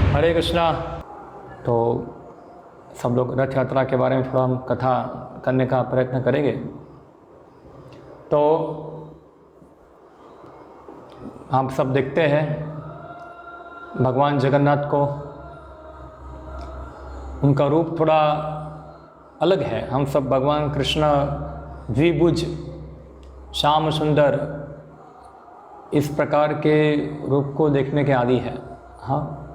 हरे कृष्णा। तो सब लोग रथ यात्रा के बारे में थोड़ा हम कथा करने का प्रयत्न करेंगे। तो आप सब देखते हैं भगवान जगन्नाथ को, उनका रूप थोड़ा अलग है। हम सब भगवान कृष्ण द्विभुज, श्याम सुंदर, इस प्रकार के रूप को देखने के आदी है। हाँ,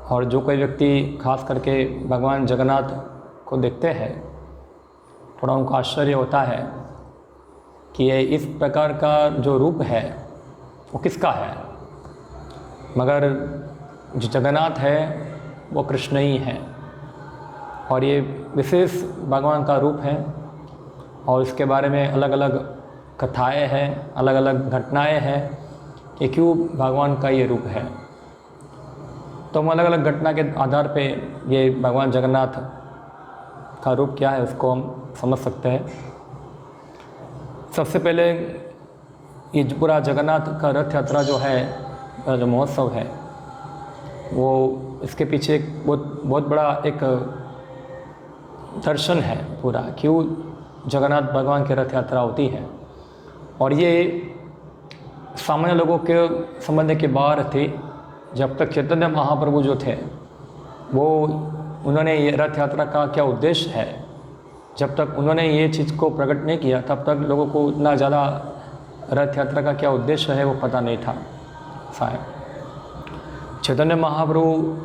और जो कोई व्यक्ति खास करके भगवान जगन्नाथ को देखते हैं, थोड़ा उनको आश्चर्य होता है कि ये इस प्रकार का जो रूप है वो किसका है। मगर जो जगन्नाथ है वो कृष्ण ही है, और ये विशेष भगवान का रूप है। और इसके बारे में अलग अलग कथाएं हैं, अलग अलग घटनाएं हैं कि क्यों भगवान का ये रूप है। तो हम अलग अलग घटना के आधार पे ये भगवान जगन्नाथ का रूप क्या है उसको हम समझ सकते हैं। सबसे पहले ये पूरा जगन्नाथ का रथ यात्रा जो है, जो महोत्सव है, वो इसके पीछे एक बहुत बड़ा एक दर्शन है पूरा, क्यों जगन्नाथ भगवान की रथ यात्रा होती है। और ये सामान्य लोगों के समझने के बाहर थी। जब तक चैतन्य महाप्रभु जो थे वो उन्होंने ये रथ यात्रा का क्या उद्देश्य है, जब तक उन्होंने ये चीज़ को प्रकट नहीं किया तब तक लोगों को इतना ज़्यादा रथ यात्रा का क्या उद्देश्य है वो पता नहीं था शायद। चैतन्य महाप्रभु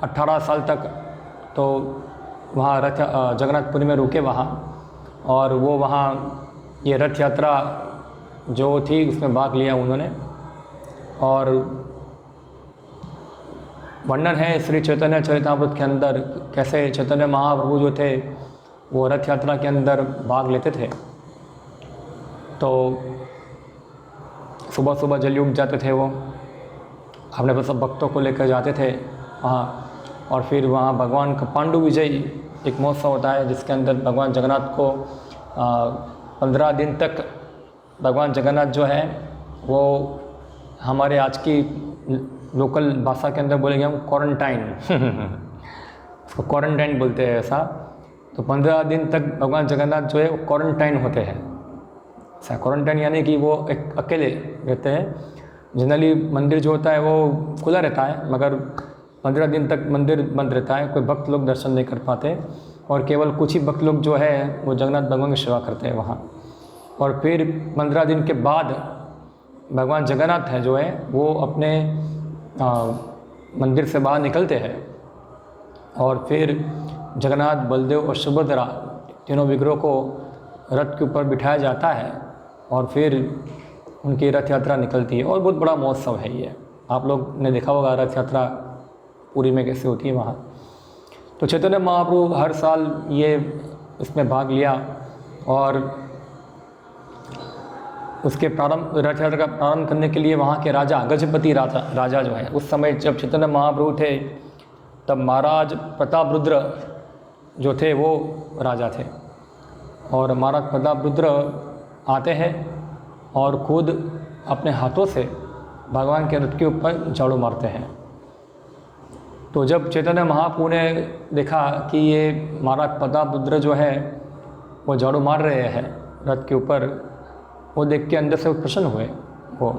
18 साल तक तो वहाँ जगन्नाथपुरी में रुके वहाँ, और वो वहाँ ये रथ यात्रा जो थी उसमें भाग लिया उन्होंने। और वर्णन है श्री चैतन्य चरितामृत के अंदर कैसे चैतन्य महाप्रभु जो थे वो रथ यात्रा के अंदर भाग लेते थे। तो सुबह सुबह जल्दी उठ जाते थे, वो अपने सब भक्तों को लेकर जाते थे वहाँ। और फिर वहाँ भगवान का पांडु विजय एक महोत्सव होता है जिसके अंदर भगवान जगन्नाथ को 15 दिन तक भगवान जगन्नाथ जो है वो हमारे आज की लोकल भाषा के अंदर बोलेंगे हम क्वारंटाइन उसको क्वारंटाइन बोलते हैं ऐसा। तो 15 दिन तक भगवान जगन्नाथ जो है वो क्वारंटाइन होते हैं। ऐसा क्वारंटाइन यानी कि वो एक अकेले रहते हैं। जनरली मंदिर जो होता है वो खुला रहता है, मगर 15 दिन तक मंदिर बंद रहता है, कोई भक्त लोग दर्शन नहीं कर पाते, और केवल कुछ ही भक्त लोग जो है वो जगन्नाथ भगवान की सेवा करते हैं वहाँ। और फिर 15 दिन के बाद भगवान जगन्नाथ है जो है वो अपने मंदिर से बाहर निकलते हैं, और फिर जगन्नाथ, बलदेव और सुभद्रा तीनों विग्रहों को रथ के ऊपर बिठाया जाता है, और फिर उनकी रथ यात्रा निकलती है। और बहुत बड़ा महोत्सव है ये, आप लोग ने देखा होगा रथ यात्रा पुरी में कैसे होती है वहाँ। तो चैतन्य महाप्रभु हर साल ये इसमें भाग लिया, और उसके रथ यात्रा का प्रारंभ करने के लिए वहाँ के राजा गजपति राजा जो है, उस समय जब चैतन्य महाप्रभु थे तब महाराज प्रतापरुद्र जो थे वो राजा थे। और महाराज प्रतापरुद्र आते हैं और खुद अपने हाथों से भगवान के रथ के ऊपर झाड़ू मारते हैं। तो जब चैतन्य महाप्रभु ने देखा कि ये महाराज प्रतापरुद्र जो है वो झाड़ू मार रहे हैं रथ के ऊपर, वो देख के अंदर से प्रसन्न हुए वो,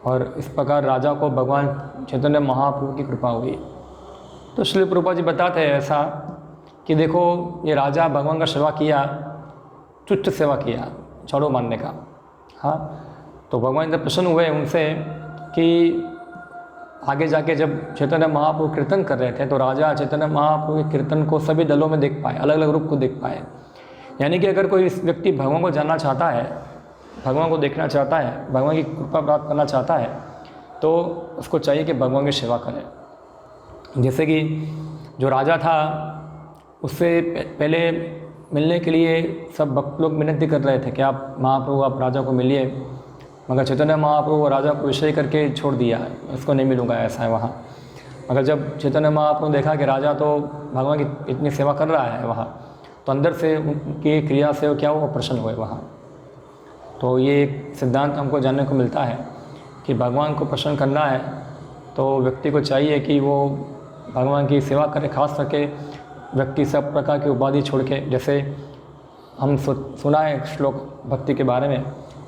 और इस प्रकार राजा को भगवान चैतन्य महाप्रभु की कृपा हुई। तो श्री प्रभुपाद जी बताते हैं ऐसा कि देखो ये राजा भगवान का सेवा किया, तुच्छ सेवा किया झाड़ू मारने का। हाँ, तो भगवान जब प्रसन्न हुए उनसे कि आगे जाके जब चैतन्य महाप्रभु कीर्तन कर रहे थे तो राजा चैतन्य महाप्रभु के कीर्तन को सभी दलों में देख पाए, अलग अलग रूप को देख पाए। यानी कि अगर कोई व्यक्ति भगवान को जानना चाहता है, भगवान को देखना चाहता है, भगवान की कृपा प्राप्त करना चाहता है, तो उसको चाहिए कि भगवान की सेवा करे। जैसे कि जो राजा था उससे पहले मिलने के लिए सब भक्त लोग विनती कर रहे थे कि आप महाप्रभु आप राजा को मिलिए, मगर चैतन्य महाप्रभु राजा को विषय करके छोड़ दिया, इसको नहीं मिलूँगा, ऐसा है वहाँ। मगर जब चैतन्य महाप्रभु देखा कि राजा तो भगवान की इतनी सेवा कर रहा है वहाँ, तो अंदर से उनकी क्रिया से क्या वो प्रसन्न हुए वहाँ। तो ये एक सिद्धांत हमको जानने को मिलता है कि भगवान को प्रसन्न करना है तो व्यक्ति को चाहिए कि वो भगवान की सेवा करे। खास करके व्यक्ति सब प्रकार की उपाधि छोड़ के, जैसे हम सुना है श्लोक भक्ति के बारे में,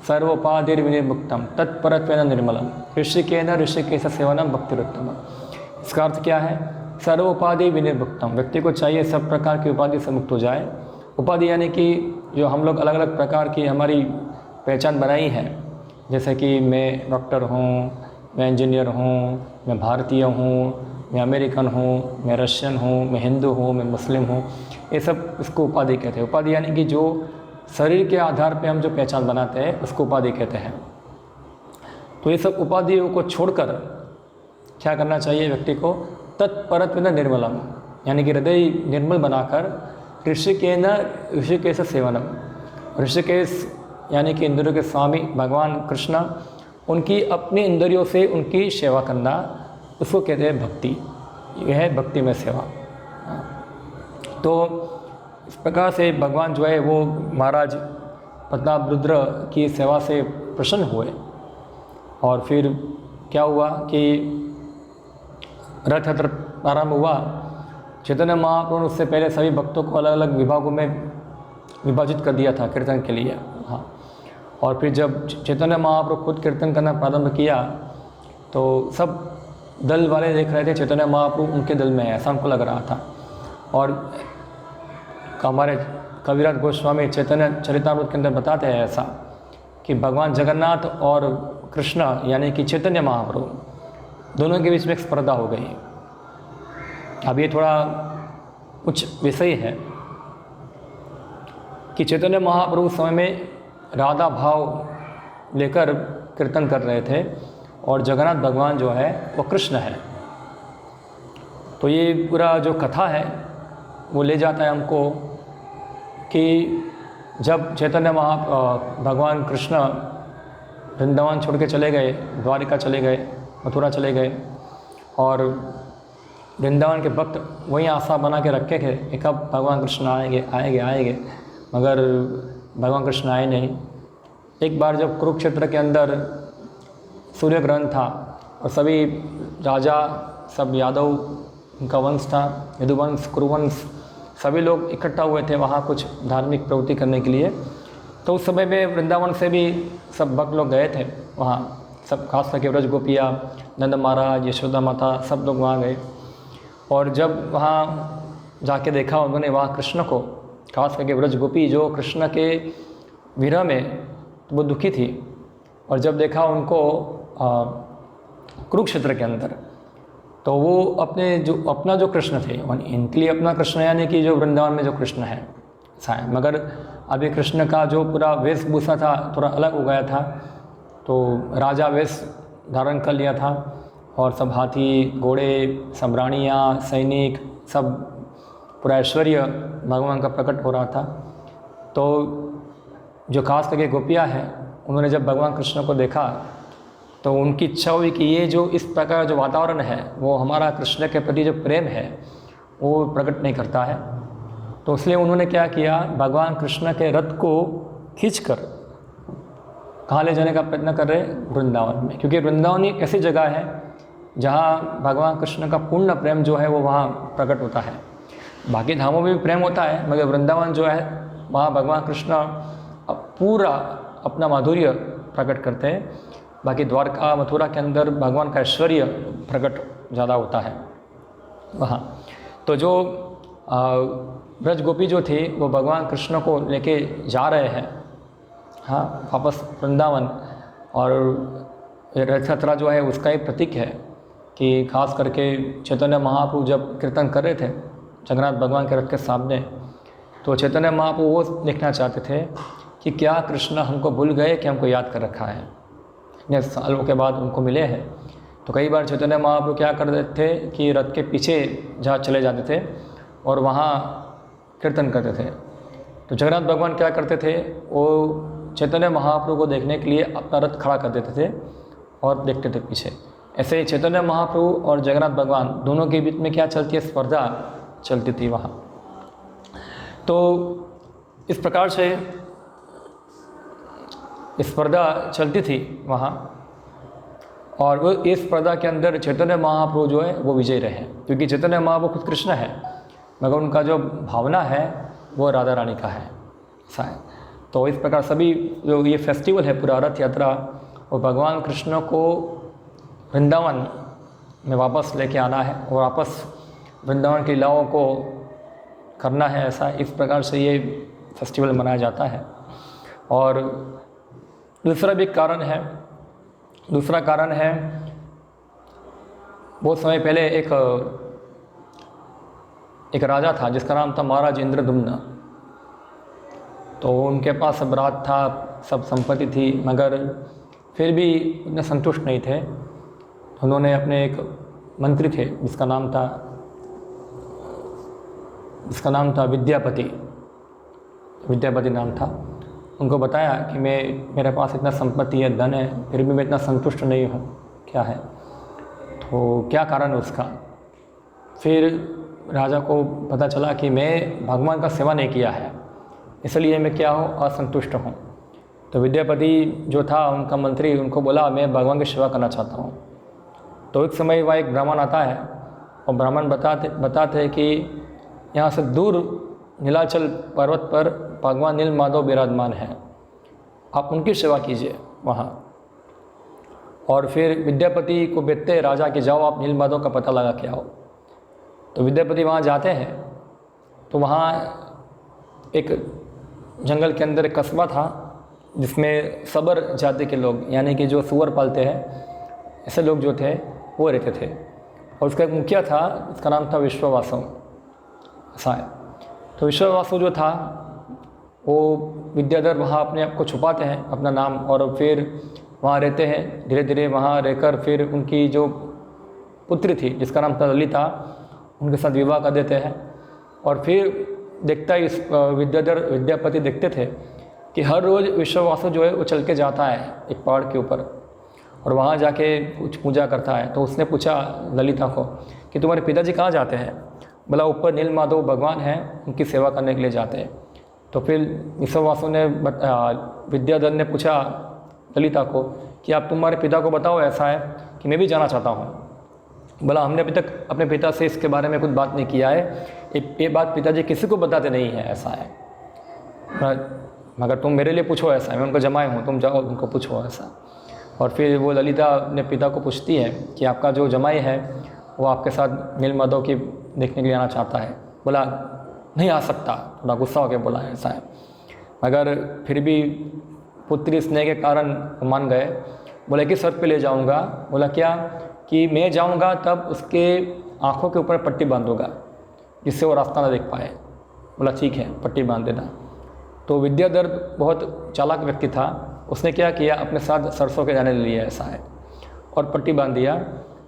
सर्वोपाधिर विनिर्मुक्तम तत्परत्वेन निर्मलम ऋषिकेन ऋषिकेश सेवनम भक्तिरुत्तम। इसका अर्थ क्या है? सर्वोपाधि विनिर्मुक्तम, व्यक्ति को चाहिए सब प्रकार की उपाधि से मुक्त हो जाए। उपाधि यानी कि जो हम लोग अलग अलग प्रकार की हमारी पहचान बनाई है, जैसे कि मैं डॉक्टर हूँ, मैं इंजीनियर हूँ, मैं भारतीय हूँ, मैं अमेरिकन हूँ, मैं रशियन हूँ, मैं हिंदू हूँ, मैं मुस्लिम हूँ, ये सब इसको उपाधि कहते हैं। उपाधि यानी कि जो शरीर के आधार पे हम जो पहचान बनाते हैं उसको उपाधि कहते हैं। तो ये सब उपाधियों को छोड़कर क्या करना चाहिए व्यक्ति को? तत्परत्वेन निर्मलम, यानी कि हृदय निर्मल बनाकर ऋषिकेश सेवनम, ऋषिकेश यानी कि इंद्रियों के स्वामी भगवान कृष्ण, उनकी अपनी इंद्रियों से उनकी सेवा करना, उसको कहते हैं भक्ति। यह है भक्ति में सेवा। तो इस प्रकार से भगवान जो है वो महाराज प्रतापरुद्र की सेवा से प्रसन्न हुए। और फिर क्या हुआ कि रथ यात्रा प्रारंभ हुआ। चैतन्य महाप्रभु ने उससे पहले सभी भक्तों को अलग अलग विभागों में विभाजित कर दिया था कीर्तन के लिए। हाँ, और फिर जब चैतन्य महाप्रभु खुद कीर्तन करना प्रारंभ किया तो सब दल वाले देख रहे थे चैतन्य महाप्रभु उनके दल में है, ऐसा उनको लग रहा था। और हमारे कविराज गोस्वामी चैतन्य चरितामृत के अंदर बताते हैं ऐसा कि भगवान जगन्नाथ और कृष्ण यानी कि चैतन्य महाप्रभु दोनों के बीच में एक स्पर्धा हो गई। अब ये थोड़ा कुछ विषय है कि चैतन्य महाप्रभु समय में राधा भाव लेकर कीर्तन कर रहे थे और जगन्नाथ भगवान जो है वो कृष्ण है। तो ये पूरा जो कथा है वो ले जाता है हमको कि जब चैतन्य भगवान कृष्ण वृंदावन छोड़ के चले गए, द्वारिका चले गए, मथुरा चले गए, और वृंदावन के भक्त वहीं आशा बना के रखे थे कि कब भगवान कृष्ण आएंगे, मगर भगवान कृष्ण आए नहीं। एक बार जब कुरुक्षेत्र के अंदर सूर्य ग्रहण था और सभी राजा, सब यादव, उनका वंश था, यदुवंश, कुरुवंश, सभी लोग इकट्ठा हुए थे वहाँ कुछ धार्मिक प्रवृत्ति करने के लिए। तो उस समय में वृंदावन से भी सब भक्त लोग गए थे वहाँ, सब खास करके व्रज गोपिया, नंद महाराज, यशोदा माता, सब लोग वहाँ गए। और जब वहाँ जाके देखा उन्होंने वहाँ कृष्ण को, खास करके व्रज गोपी जो कृष्ण के विरह में वो दुखी थी, और जब देखा उनको कुरुक्षेत्र के अंदर, तो वो अपना जो कृष्ण थे, इनके लिए अपना कृष्ण यानी कि जो वृंदावन में जो कृष्ण है ऐसा है, मगर अभी कृष्ण का जो पूरा वेशभूषा था थोड़ा अलग हो गया था। तो राजा वेश धारण कर लिया था और सब हाथी, घोड़े, सब रानियाँ, सैनिक, सब पूरा ऐश्वर्य भगवान का प्रकट हो रहा था। तो जो खास करके गोपियाँ हैं, उन्होंने जब भगवान कृष्ण को देखा तो उनकी इच्छा हुई कि ये जो इस प्रकार जो वातावरण है वो हमारा कृष्ण के प्रति जो प्रेम है वो प्रकट नहीं करता है। तो इसलिए उन्होंने क्या किया, भगवान कृष्ण के रथ को खींचकर कहाँ ले जाने का प्रयत्न कर रहे? वृंदावन में, क्योंकि वृंदावन एक ऐसी जगह है जहाँ भगवान कृष्ण का पूर्ण प्रेम जो है वो वहाँ प्रकट होता है। बाकी धामों में भी प्रेम होता है, मगर वृंदावन जो है वहाँ भगवान कृष्ण पूरा अपना माधुर्य प्रकट करते हैं। बाकी द्वारका, मथुरा के अंदर भगवान का ऐश्वर्य प्रकट ज़्यादा होता है वहाँ। तो जो ब्रज गोपी जो थे वो भगवान कृष्ण को लेके जा रहे हैं, हाँ, वापस वृंदावन। और रथ यात्रा जो है उसका एक प्रतीक है कि खास करके चैतन्य महाप्रभु जब कीर्तन कर रहे थे जगन्नाथ भगवान के रथ के सामने, तो चैतन्य महाप्रभु वो देखना चाहते थे कि क्या कृष्ण हमको भूल गए कि हमको याद कर रखा है, इतने सालों के बाद उनको मिले हैं। तो कई बार चैतन्य महाप्रभु क्या कर देते थे कि रथ के पीछे जहाँ चले जाते थे और वहाँ कीर्तन करते थे। तो जगन्नाथ भगवान क्या करते थे, वो चैतन्य महाप्रभु को देखने के लिए अपना रथ खड़ा कर देते थे और देखते थे पीछे। ऐसे ही चैतन्य महाप्रभु और जगन्नाथ भगवान दोनों के बीच में क्या चलती है, स्पर्धा चलती थी वहाँ। तो इस प्रकार से स्पर्धा चलती थी वहाँ। और वो इस स्पर्धा के अंदर चैतन्य महाप्रभु जो है वो विजयी रहे, क्योंकि चैतन्य महाप्रभु खुद कृष्ण है मगर उनका जो भावना है वो राधा रानी का है, ऐसा है। तो इस प्रकार सभी जो ये फेस्टिवल है पूरा रथ यात्रा, वो भगवान कृष्ण को वृंदावन में वापस लेके आना है और वापस वृंदावन की लीलाओं को करना है, ऐसा इस प्रकार से ये फेस्टिवल मनाया जाता है। और दूसरा कारण है बहुत समय पहले एक राजा था जिसका नाम था महाराज इंद्रदुम्न। तो उनके पास सब राज था, सब संपत्ति थी, मगर फिर भी उतने संतुष्ट नहीं थे। उन्होंने अपने एक मंत्री थे जिसका नाम था विद्यापति नाम था। उनको बताया कि मेरे पास इतना संपत्ति है, धन है, फिर भी मैं इतना संतुष्ट नहीं हूँ, क्या है, तो क्या कारण है उसका। फिर राजा को पता चला कि मैं भगवान का सेवा नहीं किया है, इसलिए मैं क्या हूँ, असंतुष्ट हूँ। तो विद्यापति जो था उनका मंत्री, उनको बोला मैं भगवान की सेवा करना चाहता हूँ। तो एक समय वह एक ब्राह्मण आता है और ब्राह्मण बताते हैं कि यहाँ से दूर नीलाचल पर्वत पर भगवान नील माधव विराजमान है, आप उनकी सेवा कीजिए वहाँ। और फिर विद्यापति को भेजते राजा कि जाओ आप नील माधव का पता लगा के आओ। तो विद्यापति वहाँ जाते हैं तो वहाँ एक जंगल के अंदर एक कस्बा था जिसमें सबर जाति के लोग, यानी कि जो सुअर पालते हैं, ऐसे लोग जो थे वो रहते थे। और उसका एक मुखिया था, उसका नाम था विश्ववासु, ऐसा है। तो विश्ववासु जो था वो विद्याधर वहाँ अपने आप को छुपाते हैं, अपना नाम, और फिर वहाँ रहते हैं। धीरे धीरे वहाँ रहकर फिर उनकी जो पुत्री थी जिसका नाम था ललिता, उनके साथ विवाह कर देते हैं। और फिर देखता ही विद्यापति देखते थे कि हर रोज़ विश्ववासु जो है वो चल के जाता है एक पहाड़ के ऊपर और वहाँ जाके कुछ पूजा करता है। तो उसने पूछा ललिता को कि तुम्हारे पिताजी कहाँ जाते हैं? बोला ऊपर नील माधव भगवान हैं, उनकी सेवा करने के लिए जाते हैं। तो फिर विश्ववासु ने विद्याधर ने पूछा ललिता को कि आप तुम्हारे पिता को बताओ, ऐसा है कि मैं भी जाना चाहता हूँ। बोला हमने अभी तक अपने पिता से इसके बारे में कुछ बात नहीं किया है, ये बात पिताजी किसी को बताते नहीं है, ऐसा है, मगर तुम मेरे लिए पूछो, ऐसा है, मैं उनको जमाए हूँ, तुम जाओ उनको पूछो, ऐसा। और फिर वो ललिता अपने पिता को पूछती है कि आपका जो जमाई है वो आपके साथ नील माधव की देखने के लिए आना चाहता है। बोला नहीं आ सकता, थोड़ा गुस्सा होकर बोला, ऐसा है। मगर फिर भी पुत्री स्नेह के कारण मान गए। बोले किस शर्त पे ले जाऊंगा? बोला क्या कि मैं जाऊंगा तब उसके आँखों के ऊपर पट्टी बांधूंगा जिससे वो रास्ता ना देख पाए। बोला ठीक है, पट्टी बांध देना। तो विद्याधर बहुत चालाक व्यक्ति था, उसने क्या किया, अपने साथ सरसों के दाने ले लिए, ऐसा है, और पट्टी बांध दिया।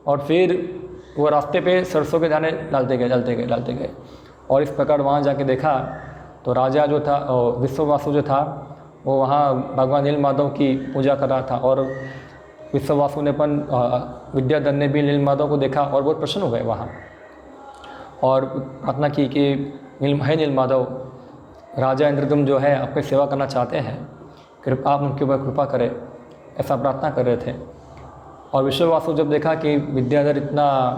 और फिर वो रास्ते पे सरसों के दाने डालते गए। और इस प्रकार वहाँ जाके देखा तो राजा जो था, विश्ववासु जो था, वो वहाँ भगवान नील माधव की पूजा कर रहा था। और विश्ववासु ने विद्याधर ने भी नील माधव को देखा और बहुत प्रसन्न हुए वहाँ, और प्रार्थना की कि नील माधव, राजा इंद्रदुम्न जो है आपकी सेवा करना चाहते हैं, आप उनके ऊपर कृपा करें, ऐसा प्रार्थना कर रहे थे। और विश्ववासु जब देखा कि विद्याधर इतना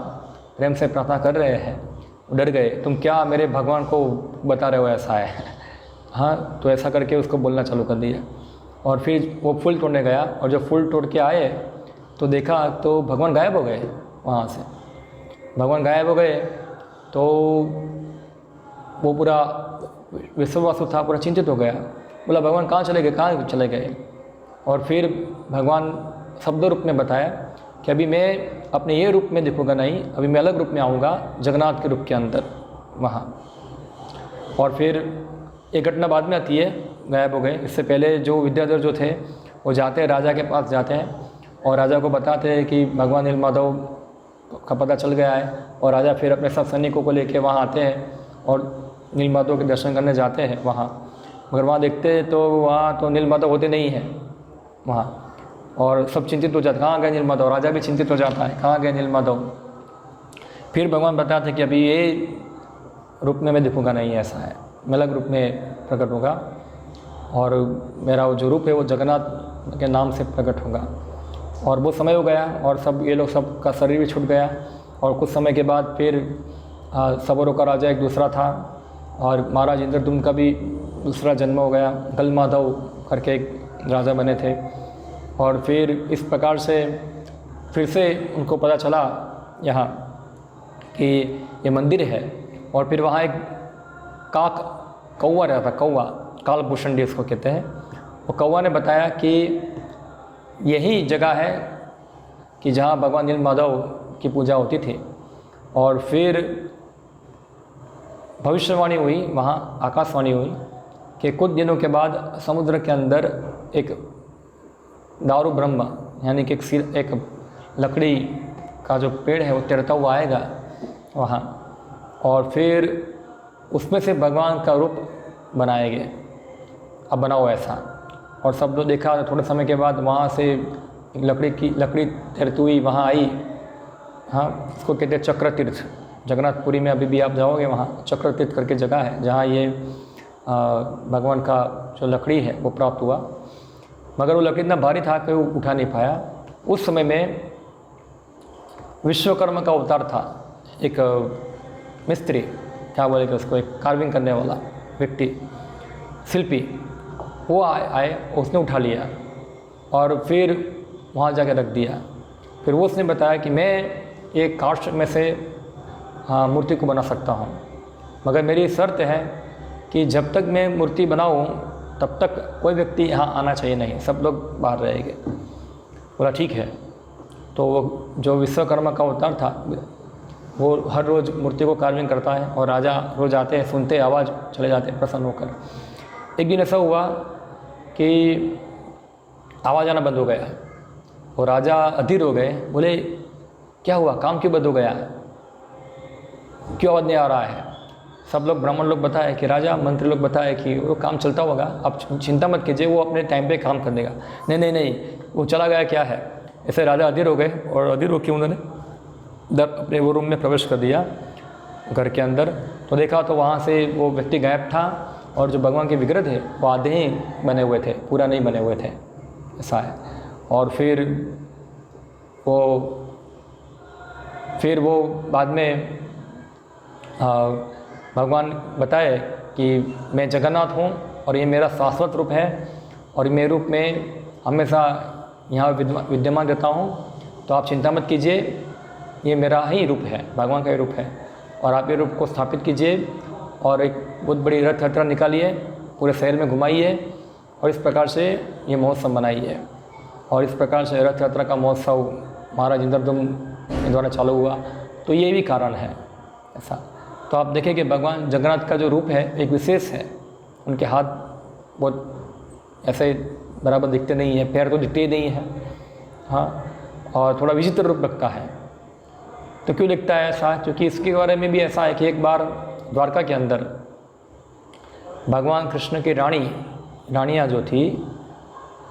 प्रेम से प्रार्थना कर रहे हैं, डर गए, तुम क्या मेरे भगवान को बता रहे हो, ऐसा है। हाँ, तो ऐसा करके उसको बोलना चालू कर दिया। और फिर वो फूल तोड़ने गया, और जब फूल तोड़ के आए तो देखा तो भगवान गायब हो गए वहाँ से। भगवान गायब हो गए तो वो पूरा विश्ववासु था पूरा चिंतित हो गया। बोला भगवान कहाँ चले गए? और फिर भगवान शब्द रूप में बताया कि अभी मैं अपने ये रूप में दिखूंगा नहीं, अभी मैं अलग रूप में आऊँगा, जगन्नाथ के रूप के अंदर वहाँ। और फिर एक घटना बाद में आती है, गायब हो गए। इससे पहले जो विद्याधर जो थे वो जाते हैं, राजा के पास जाते हैं और राजा को बताते हैं कि भगवान नील माधव का पता चल गया है। और राजा फिर अपने सब सैनिकों को लेके वहाँ आते हैं और नील माधव के दर्शन करने जाते हैं वहाँ। मगर वहाँ देखते तो वहाँ तो नील माधव होते नहीं हैं वहाँ, और सब चिंतित हो जाते, कहाँ गए नील माधव? राजा भी चिंतित हो जाता है, कहाँ गए नील माधव? फिर भगवान बताते हैं कि अभी ये रूप में मैं दिखूंगा नहीं, ऐसा है, मैं अलग रूप में प्रकट होगा, और मेरा जो रूप है वो जगन्नाथ के नाम से प्रकट होगा। और वो समय हो गया और सब ये लोग सब का शरीर भी छूट गया। और कुछ समय के बाद फिर सबरों का राजा एक दूसरा था और महाराज इंद्रदुम्न का भी दूसरा जन्म हो गया। गलमाधव करके एक राजा बने थे। और फिर इस प्रकार से फिर से उनको पता चला यहाँ कि ये मंदिर है। और फिर वहाँ एक कौवा रहता, कौवा कालभूषण इसको कहते हैं। वो कौवा ने बताया कि यही जगह है कि जहाँ भगवान नीलमाधव की पूजा होती थी। और फिर भविष्यवाणी हुई, वहाँ आकाशवाणी हुई कि कुछ दिनों के बाद समुद्र के अंदर एक दारू ब्रह्म यानी कि एक लकड़ी का जो पेड़ है वो तैरता हुआ आएगा वहाँ, और फिर उसमें से भगवान का रूप बनाएंगे। अब बनाओ ऐसा। और सब लोग देखा। थोड़े समय के बाद वहाँ से एक लकड़ी तैरती हुई वहाँ आई। हाँ, इसको कहते हैं चक्र तीर्थ। जगन्नाथपुरी में अभी भी आप जाओगे वहाँ चक्र तीर्थ करके जगह है जहाँ ये भगवान का जो लकड़ी है वो प्राप्त हुआ। मगर वो लकड़ी इतना भारी था कि वो उठा नहीं पाया। उस समय में विश्वकर्मा का अवतार था, एक मिस्त्री, क्या बोलेगा उसको, एक कार्विंग करने वाला व्यक्ति, शिल्पी। वो आए, उसने उठा लिया और फिर वहाँ जाके रख दिया। फिर वो उसने बताया कि मैं एक काष्ठ में से मूर्ति को बना सकता हूँ, मगर मेरी शर्त है कि जब तक मैं मूर्ति बनाऊँ तब तक कोई व्यक्ति यहाँ आना चाहिए नहीं, सब लोग बाहर रहेंगे। बोला ठीक है। तो वो जो विश्वकर्मा का अवतार था वो हर रोज़ मूर्ति को कार्विंग करता है और राजा रोज़ आते हैं, सुनते आवाज़, चले जाते हैं प्रसन्न होकर। एक दिन ऐसा हुआ कि आवाज़ आना बंद हो गया और राजा अधीर हो गए। बोले क्या हुआ, काम क्यों बंद हो गया, क्यों आवाज़ नहीं आ रहा है। सब लोग ब्राह्मण लोग बताए कि राजा, मंत्री लोग बताए कि वो काम चलता होगा, आप चिंता मत कीजिए, वो अपने टाइम पे काम कर देगा। नहीं नहीं नहीं, वो चला गया, क्या है। ऐसे राजा अधीर हो गए और अधीर होकर उन्होंने अपने वो रूम में प्रवेश कर दिया घर के अंदर। तो देखा तो वहाँ से वो व्यक्ति गायब था और जो भगवान के विग्रह थे वो आधे ही बने हुए थे, पूरा नहीं बने हुए थे, ऐसा है। और फिर वो बाद में भगवान बताए कि मैं जगन्नाथ हूँ और ये मेरा शाश्वत रूप है और मेरे रूप में हमेशा यहाँ विद्यमान रहता हूँ। तो आप चिंता मत कीजिए, ये मेरा ही रूप है, भगवान का ही रूप है, और आप ये रूप को स्थापित कीजिए और एक बहुत बड़ी रथ यात्रा निकालिए, पूरे शहर में घुमाइए और इस प्रकार से ये महोत्सव मनाइए। और इस प्रकार से रथ यात्रा का महोत्सव महाराज इंद्रदुम्न द्वारा चालू हुआ। तो ये भी कारण है ऐसा। तो आप देखें कि भगवान जगन्नाथ का जो रूप है एक विशेष है। उनके हाथ बहुत ऐसे बराबर दिखते नहीं है, पैर तो दिखते ही नहीं है, हाँ, और थोड़ा विचित्र रूप रखता है। तो क्यों दिखता है ऐसा, क्योंकि इसके बारे में भी ऐसा है कि एक बार द्वारका के अंदर भगवान कृष्ण की रानियाँ जो थी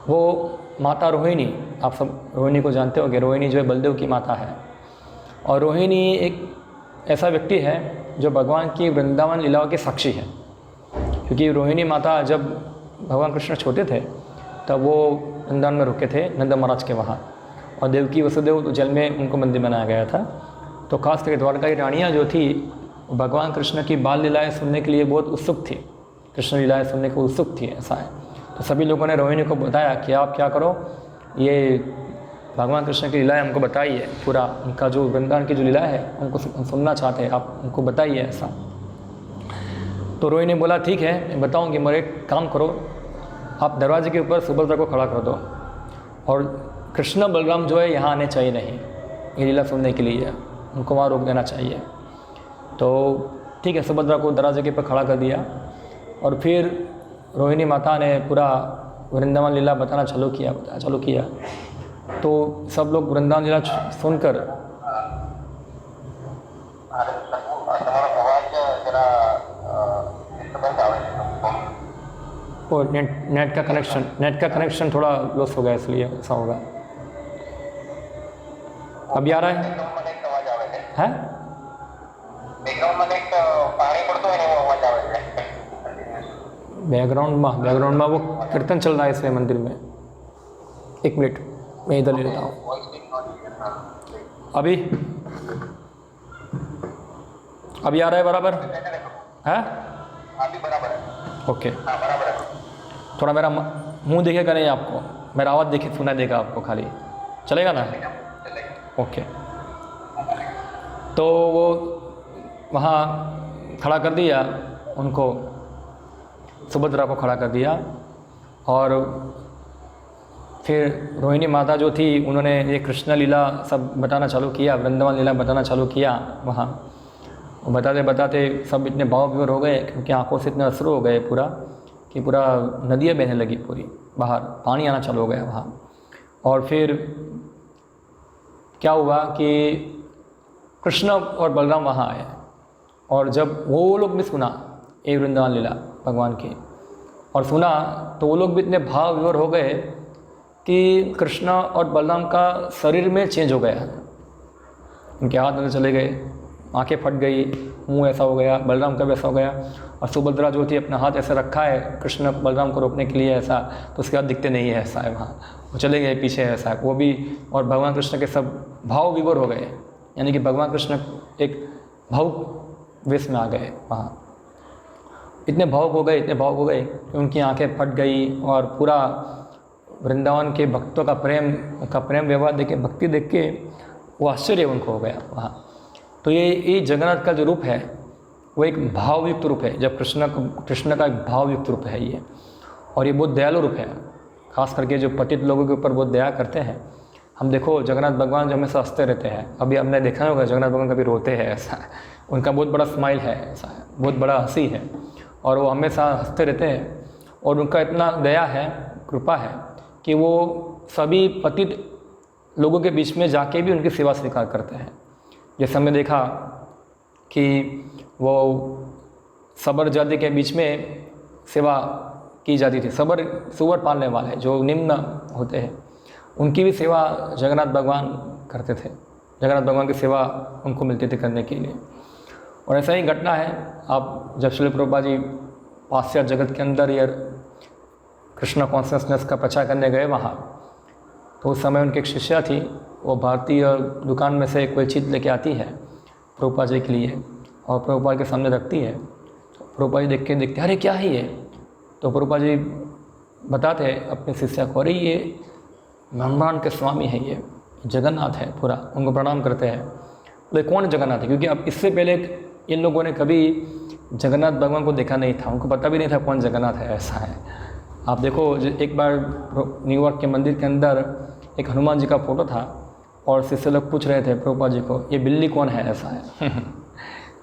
वो माता रोहिणी, आप सब रोहिणी को जानते होंगे। रोहिणी जो है बलदेव की माता है। और रोहिणी एक ऐसा व्यक्ति है जो भगवान की वृंदावन लीलाओं के साक्षी है। क्योंकि रोहिणी माता जब भगवान कृष्ण छोटे थे तब वो वृंदावन में रुके थे नंद महाराज के वहाँ, और देवकी वसुदेव जल में उनको मंदिर बनाया गया था। तो खास करके द्वारका की रानियाँ जो थी भगवान कृष्ण की बाल लीलाएँ सुनने के लिए बहुत उत्सुक थी, कृष्ण लीलाएँ सुनने को उत्सुक थी, ऐसा है। तो सभी लोगों ने रोहिणी को बताया कि आप क्या करो, ये भगवान कृष्ण की लीलाएँ हमको बताइए, पूरा उनका जो वृंदावन की जो लीला है उनको सुनना चाहते हैं, आप उनको बताइए ऐसा। तो रोहिणी बोला ठीक है मैं बताऊँगी, मगर एक काम करो, आप दरवाजे के ऊपर सुभद्रा को खड़ा कर दो और कृष्ण बलराम जो है यहाँ आने चाहिए नहीं, ये लीला सुनने के लिए, उनको वहाँ रोक देना चाहिए। तो ठीक है, सुभद्रा को दरवाजे के ऊपर खड़ा कर दिया और फिर रोहिणी माता ने पूरा वृंदावन लीला बताना चालू किया। तो सब लोग वृंदावन लीला सुनकर और नेट का कनेक्शन थोड़ा लॉस हो गया, इसलिए ऐसा होगा। अभी आ रहा है? बैकग्राउंड में वो कीर्तन चल रहा है इसमें मंदिर में। एक मिनट। मैं इधर ले लेता हूँ। अभी अभी आ रहा है बराबर है? अभी बराबर है। ओके। हाँ बराबर है। थोड़ा मेरा मुंह दिखेगा नहीं आपको, मेरा आवाज़ दिखे सुनाई देगा आपको खाली, चलेगा ना? ओके। तो वो वहाँ खड़ा कर दिया उनको, सुभद्रा को खड़ा कर दिया, और फिर रोहिणी माता जो थी उन्होंने ये कृष्ण लीला सब बताना चालू किया, वृंदावन लीला बताना चालू किया। वहाँ बताते बताते सब इतने भाव विभोर हो गए, क्योंकि आंखों से इतने अश्रु हो गए पूरा, कि पूरा नदियाँ बहने लगी, पूरी बाहर पानी आना चालू हो गया वहाँ। और फिर क्या हुआ कि कृष्ण और बलराम वहाँ आए, और जब वो लोग भी सुना ये वृंदावन लीला भगवान की, और सुना तो वो लोग भी इतने भाव विभोर हो गए कि कृष्ण और बलराम का शरीर में चेंज हो गया, उनके हाथ अंदर चले गए, आंखें फट गई, मुंह ऐसा हो गया, बलराम का भी ऐसा हो गया। और सुभद्रा जो थी अपना हाथ ऐसे रखा है कृष्ण बलराम को रोकने के लिए ऐसा, तो उसके बाद दिखते नहीं है, ऐसा है वहाँ, वो चले गए पीछे, ऐसा है वो भी। और भगवान कृष्ण के सब भाव विभोर हो गए, यानी कि भगवान कृष्ण एक भावुक वेश में आ गए वहाँ, इतने भावुक हो गए, इतने भावुक हो गए कि उनकी आंखें फट गई। और पूरा वृंदावन के भक्तों का प्रेम व्यवहार देख के, भक्ति देख के वो आश्चर्य उनको हो गया वहाँ। तो ये जगन्नाथ का जो रूप है वो एक भावयुक्त रूप है, जब कृष्ण का एक भावयुक्त रूप है ये, और ये बहुत दयालु रूप है, खास करके जो पतित लोगों के ऊपर बहुत दया करते हैं। हम देखो जगन्नाथ भगवान जो हमेशा हंसते रहते हैं, अभी हमने देखा होगा जगन्नाथ भगवान कभी रोते हैं, ऐसा है, उनका बहुत बड़ा स्माइल है, ऐसा है, बहुत बड़ा हंसी है, और वो हमेशा हंसते रहते हैं। और उनका इतना दया है, कृपा है, कि वो सभी पतित लोगों के बीच में जाके भी उनकी सेवा स्वीकार करते हैं। जैसे हमने देखा कि वो सबर जाति के बीच में सेवा की जाती थी, सुअर पालने वाले जो निम्न होते हैं उनकी भी सेवा जगन्नाथ भगवान करते थे, जगन्नाथ भगवान की सेवा उनको मिलती थी करने के लिए। और ऐसा ही घटना है, आप जब श्रील प्रभुपाद जी पाश्चात्य जगत के अंदर ये कृष्ण कॉन्शियसनेस का प्रचार करने गए वहाँ, तो उस समय उनकी एक शिष्या थी, वो भारतीय दुकान में से कोई चीज़ लेके आती है प्रभुपाद जी के लिए, और प्रभुपाद के सामने रखती है। तो प्रभुपाद जी देखते अरे क्या है ये? तो प्रभुपाद जी बताते अपने शिष्या को, अरे ये ब्रह्मांड के स्वामी है, ये जगन्नाथ है पूरा, उनको प्रणाम करते हैं। बोले कौन जगन्नाथ है? क्योंकि अब इससे पहले इन लोगों ने कभी जगन्नाथ भगवान को देखा नहीं था, उनको पता भी नहीं था कौन जगन्नाथ है, ऐसा है। आप देखो एक बार न्यूयॉर्क के मंदिर के अंदर एक हनुमान जी का फोटो था, और शिष्य लोग पूछ रहे थे प्रभुपाद जी को, ये बिल्ली कौन है, ऐसा है।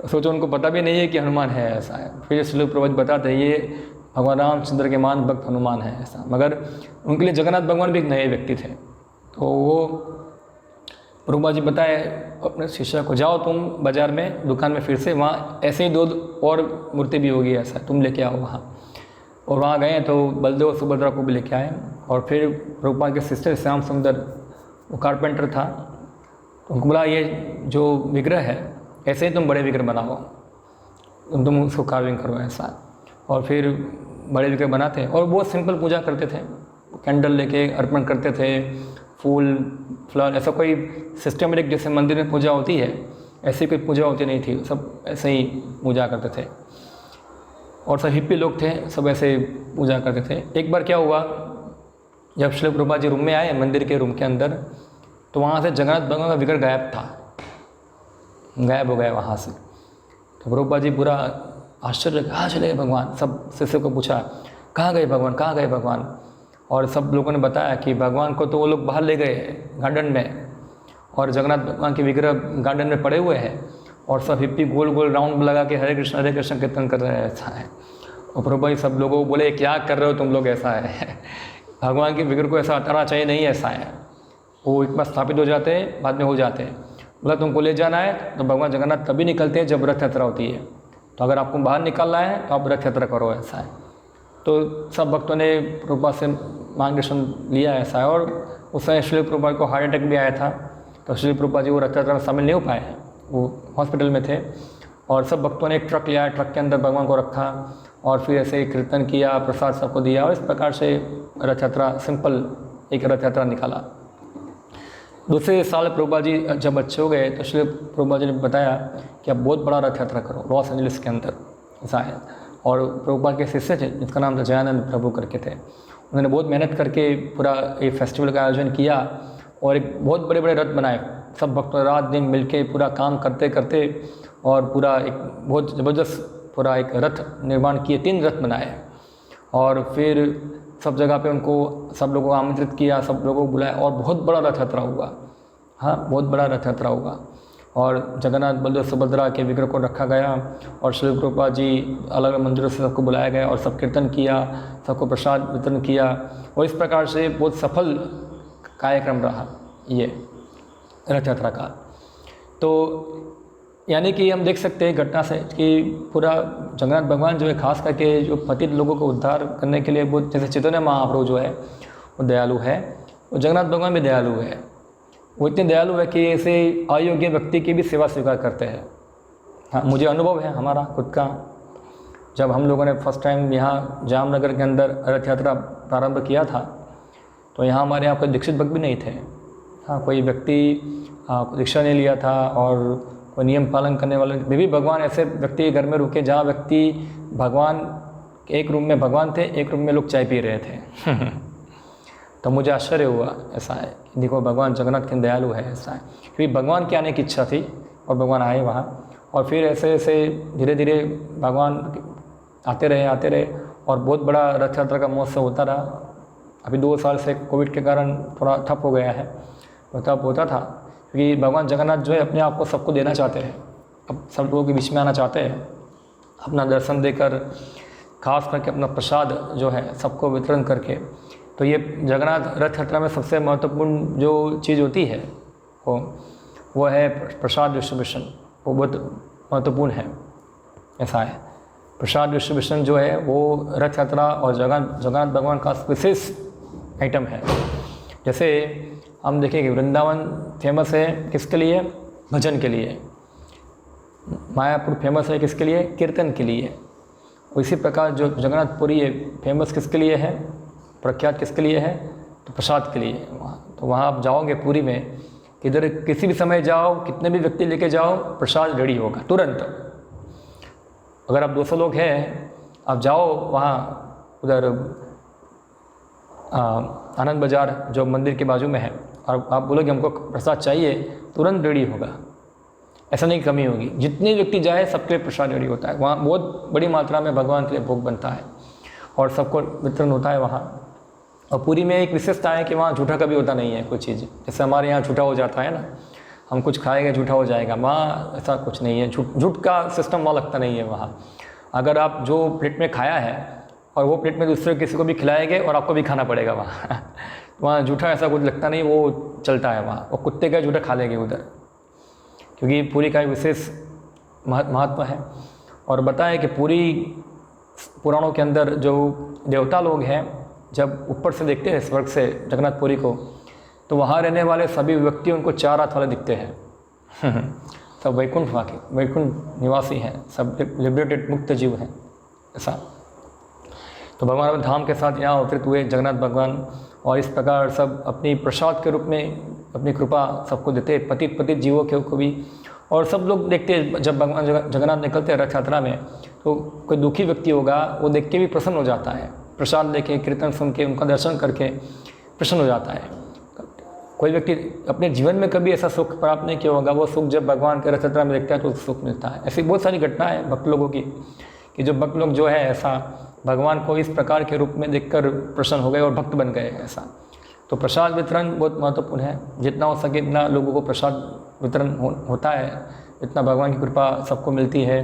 सोचो उनको पता भी नहीं है कि हनुमान है, ऐसा है। फिर श्रील प्रभुपाद बताते हैं ये भगवान रामचंद्र के मान भक्त हनुमान है, ऐसा। मगर उनके लिए जगन्नाथ भगवान भी एक नए व्यक्ति थे। तो वो प्रभुपाद जी बताए अपने शिष्य को, जाओ तुम बाज़ार में दुकान में फिर से, वहाँ ऐसे ही 2 और मूर्ति भी होगी, ऐसा तुम लेके आओ वहाँ। और वहाँ गए तो बलदेव और सुभद्रा को भी लेके आए। और फिर प्रभुपाद के सिस्टर श्याम सुंदर, वो कारपेंटर था, तो उनको बोला ये जो विग्रह है ऐसे ही तुम बड़े विग्रह बनाओ, तुम उसको कार्विंग करो, ऐसा। और फिर बड़े विग्रह बनाते, और बहुत सिंपल पूजा करते थे, कैंडल लेके अर्पण करते थे, फूल फ्लावर, ऐसा कोई सिस्टमेटिक जैसे मंदिर में पूजा होती है ऐसी कोई पूजा होती नहीं थी, सब ऐसे ही पूजा करते थे। और सब हिप्पी लोग थे, सब ऐसे पूजा करते थे। एक बार क्या हुआ, जब श्री प्रभुपाद जी रूम में आए, मंदिर के रूम के अंदर, तो वहाँ से जगन्नाथ भगवान का विग्रह गायब था, गायब हो गया वहाँ से। तो प्रभुपाद जी पूरा आश्चर्य, कहाँ चले गए भगवान? सब शिष्य को पूछा, कहाँ गए भगवान, कहाँ गए भगवान? और सब लोगों ने बताया कि भगवान को तो वो लोग बाहर ले गए गार्डन में, और जगन्नाथ भगवान के विग्रह गार्डन में पड़े हुए हैं, और सब हिप्पी गोल गोल राउंड लगा के हरे कृष्ण कीर्तन कर रहे हैं, ऐसा है। और प्रभुपाद सब लोगों को बोले, क्या कर रहे हो तुम लोग, ऐसा है। भगवान के विग्रह को ऐसा हटाना चाहिए, नहीं ऐसा है, वो एक बार स्थापित हो जाते हैं, बाद में हो जाते हैं। बोला तुमको ले जाना है तो भगवान जगन्नाथ तभी निकलते हैं जब रथ यात्रा होती है, तो अगर आपको बाहर निकलना है तो आप रथ यात्रा करो, ऐसा है। तो सब भक्तों ने प्रभुपाद से मार्गदर्शन लिया, ऐसा है। और उस समय श्री प्रभुपाद को हार्ट अटैक भी आया था, तो श्री प्रभुपाद जी वो रथ यात्रा में शामिल नहीं हो पाए, वो हॉस्पिटल में थे। और सब भक्तों ने एक ट्रक लिया, ट्रक के अंदर भगवान को रखा, और फिर ऐसे कीर्तन किया, प्रसाद सबको दिया, और इस प्रकार से रथ यात्रा, सिंपल एक रथ यात्रा निकाला दूसरे साल प्रभुपाद जी जब अच्छे हो गए तो श्री प्रभुपाद जी ने बताया कि अब बहुत बड़ा रथ यात्रा करो लॉस एंजलिस के अंदर, ऐसा है। और प्रभुपाद के शिष्य थे जिसका नाम था जयानंद प्रभु करके थे, उन्होंने बहुत मेहनत करके पूरा एक फेस्टिवल का आयोजन किया और एक बहुत बड़े बड़े रथ बनाए। सब भक्त रात दिन मिलके पूरा काम करते करते और पूरा एक बहुत ज़बरदस्त पूरा एक रथ निर्माण किए, 3 रथ बनाए। और फिर सब जगह पे उनको सब लोगों को आमंत्रित किया, सब लोगों को बुलाया और बहुत बड़ा रथ यात्रा हुआ। हाँ, बहुत बड़ा रथ यात्रा हुआ और जगन्नाथ बलदेव सुभद्रा के विग्रह को रखा गया और श्री प्रभुपाद जी अलग अलग मंदिरों से सबको बुलाया गया और सब कीर्तन किया, सबको प्रसाद वितरण किया और इस प्रकार से बहुत सफल कार्यक्रम रहा ये रथ यात्रा का। तो यानी कि हम देख सकते हैं घटना से कि पूरा जगन्नाथ भगवान जो है खास करके जो पतित लोगों को उद्धार करने के लिए बहुत, जैसे चैतन्य महाप्रभु जो है वो दयालु है, वो जगन्नाथ भगवान भी दयालु है। वो इतने दयालु है कि ऐसे अयोग्य व्यक्ति की भी सेवा स्वीकार करते हैं। हाँ, मुझे अनुभव है हमारा खुद का, जब हम लोगों ने फर्स्ट टाइम यहाँ जामनगर के अंदर रथ यात्रा प्रारंभ किया था तो यहाँ हमारे यहाँ कोई दीक्षित भक्त भी नहीं थे। हाँ, कोई व्यक्ति दीक्षा नहीं लिया था और कोई नियम पालन करने वाले भी भगवान ऐसे व्यक्ति के घर में रुके जहाँ व्यक्ति भगवान एक रूम में भगवान थे, एक रूम में लोग चाय पी रहे थे। तो मुझे आश्चर्य हुआ, ऐसा है कि देखो भगवान जगन्नाथ के दयालु है, ऐसा है। क्योंकि भगवान के आने की इच्छा थी और भगवान आए वहाँ और फिर ऐसे ऐसे धीरे धीरे भगवान आते रहे और बहुत बड़ा रथ यात्रा का महोत्सव होता रहा। अभी 2 साल से कोविड के कारण थोड़ा ठप हो गया है, तब होता था क्योंकि भगवान जगन्नाथ जो है अपने आप को सबको देना चाहते हैं, अब सब लोगों के बीच में आना चाहते हैं, अपना दर्शन देकर खास करके अपना प्रसाद जो है सबको वितरण करके। तो ये जगन्नाथ रथ यात्रा में सबसे महत्वपूर्ण जो चीज़ होती है वो है प्रसाद डिस्ट्रीब्यूशन, वो बहुत महत्वपूर्ण है, ऐसा है। प्रसाद डिस्ट्रीब्यूशन जो है वो रथ यात्रा और जगन्नाथ भगवान का विशेष आइटम है। जैसे हम देखेंगे वृंदावन फेमस है किसके लिए? भजन के लिए। मायापुर फेमस है किसके लिए? कीर्तन के लिए। इसी प्रकार जो जगन्नाथपुरी है फेमस किसके लिए है? प्रख्यात किसके लिए है? तो प्रसाद के लिए। तो वहाँ आप जाओगे पुरी में, किधर किसी भी समय जाओ, कितने भी व्यक्ति लेके जाओ, प्रसाद रेडी होगा तुरंत। अगर आप 200 लोग हैं, आप जाओ वहाँ उधर आनंद बाज़ार जो मंदिर के बाजू में है और आप बोलोगे हमको प्रसाद चाहिए, तुरंत रेडी होगा, ऐसा नहीं कमी होगी। जितने व्यक्ति जाए सबके लिए प्रसाद रेडी होता है। वहाँ बहुत बड़ी मात्रा में भगवान के लिए भोग बनता है और सबको वितरण होता है वहाँ। और पूरी में एक विशेषता है कि वहाँ झूठा कभी होता नहीं है कोई चीज़। जैसे हमारे यहाँ झूठा हो जाता है ना, हम कुछ खाएंगे झूठा हो जाएगा, वहाँ ऐसा कुछ नहीं है। झूठ का सिस्टम वहाँ लगता नहीं है वहाँ। अगर आप जो प्लेट में खाया है और वो प्लेट में दूसरे किसी को भी खिलाएंगे और आपको भी खाना पड़ेगा वहाँ झूठा ऐसा कुछ लगता नहीं, वो चलता है वहाँ। और कुत्ते का झूठा खा लेंगे उधर, क्योंकि पूरी का विशेष महत्व है। और बताएं कि पूरी पुराणों के अंदर जो देवता लोग हैं जब ऊपर से देखते हैं स्वर्ग से जगन्नाथपुरी को, तो वहाँ रहने वाले सभी व्यक्ति उनको 4 हाथ वाले दिखते हैं। सब वैकुंठ निवासी हैं, सब लिबरेटेड मुक्त जीव हैं, ऐसा। तो भगवान अपने धाम के साथ यहाँ अवतरित हुए जगन्नाथ भगवान और इस प्रकार सब अपनी प्रसाद के रूप में अपनी कृपा सबको देते, पतित जीवों के को भी। और सब लोग देखते हैं जब भगवान जगन्नाथ निकलते हैं रथ यात्रा में, तो कोई दुखी व्यक्ति होगा वो देख के भी प्रसन्न हो जाता है, प्रसाद लेके कीर्तन सुन के उनका दर्शन करके प्रसन्न हो जाता है। कोई व्यक्ति अपने जीवन में कभी ऐसा सुख प्राप्त नहीं किया होगा, वो सुख जब भगवान के रथ यात्रा में देखता है तो सुख मिलता है। ऐसी बहुत सारी घटनाएं है भक्त लोगों की कि जो भक्त लोग जो है ऐसा भगवान को इस प्रकार के रूप में देखकर प्रसन्न हो गए और भक्त बन गए, ऐसा। तो प्रसाद वितरण बहुत महत्वपूर्ण है। जितना हो सके इतना लोगों को प्रसाद वितरण होता है, इतना भगवान की कृपा सबको मिलती है,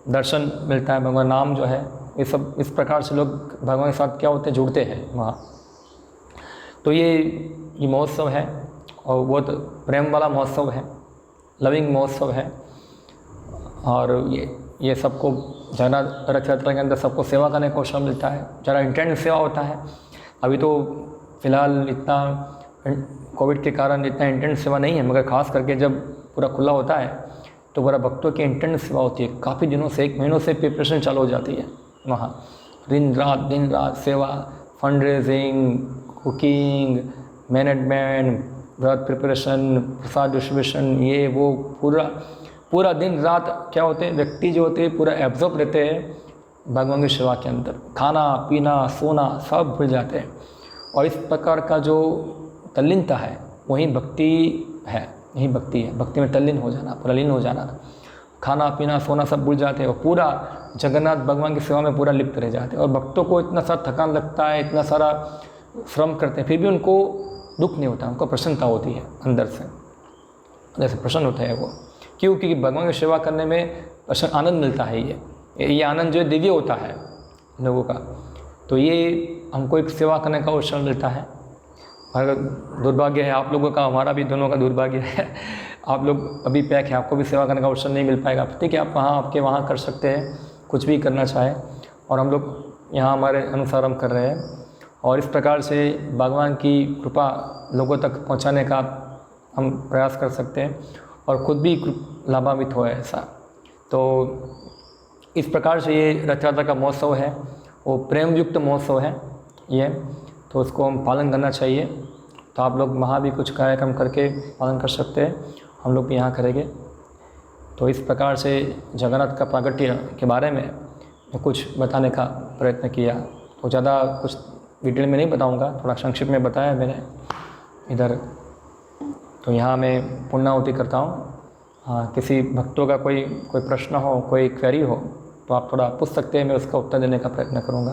दर्शन मिलता है, भगवान नाम जो है ये सब इस प्रकार से लोग भगवान के साथ क्या होते हैं, जुड़ते हैं वहाँ। तो ये महोत्सव है और बहुत प्रेम वाला महोत्सव है, लविंग महोत्सव है। और ये सबको जगन्नाथ रथ यात्रा के अंदर सबको सेवा करने का अवसर मिलता है। ज़रा इंटेंस सेवा होता है। अभी तो फ़िलहाल इतना कोविड के कारण इतना इंटेंस सेवा नहीं है, मगर ख़ास करके जब पूरा खुला होता है तो पूरा भक्तों की इंटेंस सेवा होती है। काफ़ी दिनों से 1 महीनों से प्रिपरेशन चालू हो जाती है वहाँ। दिन रात सेवा, फंड रेजिंग, कुकिंग, मैनेजमेंट, व्रत प्रिपरेशन, प्रसाद डिस्ट्रीब्यूशन, ये वो पूरा दिन रात क्या होते हैं, व्यक्ति जो होते हैं पूरा एब्जॉर्ब रहते हैं भगवान की सेवा के अंदर, खाना पीना सोना सब भूल जाते हैं। और इस प्रकार का जो तल्लीनता है वही भक्ति है, यही भक्ति है, भक्ति में तल्लीन हो जाना, प्रलीन हो जाना, खाना पीना सोना सब भूल जाते हैं और पूरा जगन्नाथ भगवान की सेवा में पूरा लिप्त रह जाते हैं। और भक्तों को इतना सारा थकान लगता है, इतना सारा श्रम करते हैं, फिर भी उनको दुख नहीं होता, उनको प्रसन्नता होती है अंदर से प्रसन्न होता है वो। क्यों? क्योंकि भगवान की सेवा करने में आनंद मिलता है। ये आनंद जो दिव्य होता है लोगों का, तो ये हमको एक सेवा करने का अवसर मिलता है। अगर दुर्भाग्य है आप लोगों का, हमारा भी दोनों का दुर्भाग्य है, आप लोग अभी पैक है, आपको भी सेवा करने का अवसर नहीं मिल पाएगा। ठीक है, आप आपके वहाँ कर सकते हैं, कुछ भी करना चाहें, और हम लोग यहाँ हमारे अनुसार हम कर रहे हैं। और इस प्रकार से भगवान की कृपा लोगों तक पहुँचाने का हम प्रयास कर सकते हैं और ख़ुद भी लाभान्वित हो ऐसा। तो इस प्रकार से ये रथ यात्रा का महोत्सव है, वो प्रेम युक्त महोत्सव है ये, तो उसको हम पालन करना चाहिए। तो आप लोग वहाँ भी कुछ कार्यक्रम करके पालन कर सकते हैं, हम लोग भी यहाँ करेंगे। तो इस प्रकार से जगन्नाथ का प्रागट्य के बारे में कुछ बताने का प्रयत्न किया। तो ज़्यादा कुछ डिटेल में नहीं बताऊँगा, थोड़ा संक्षिप्त में बताया मैंने इधर। तो यहाँ मैं पुण्याहुति करता हूँ। हाँ, किसी भक्तों का कोई प्रश्न हो, कोई क्वेरी हो तो आप थोड़ा पूछ सकते हैं, मैं उसका उत्तर देने का प्रयत्न करूँगा।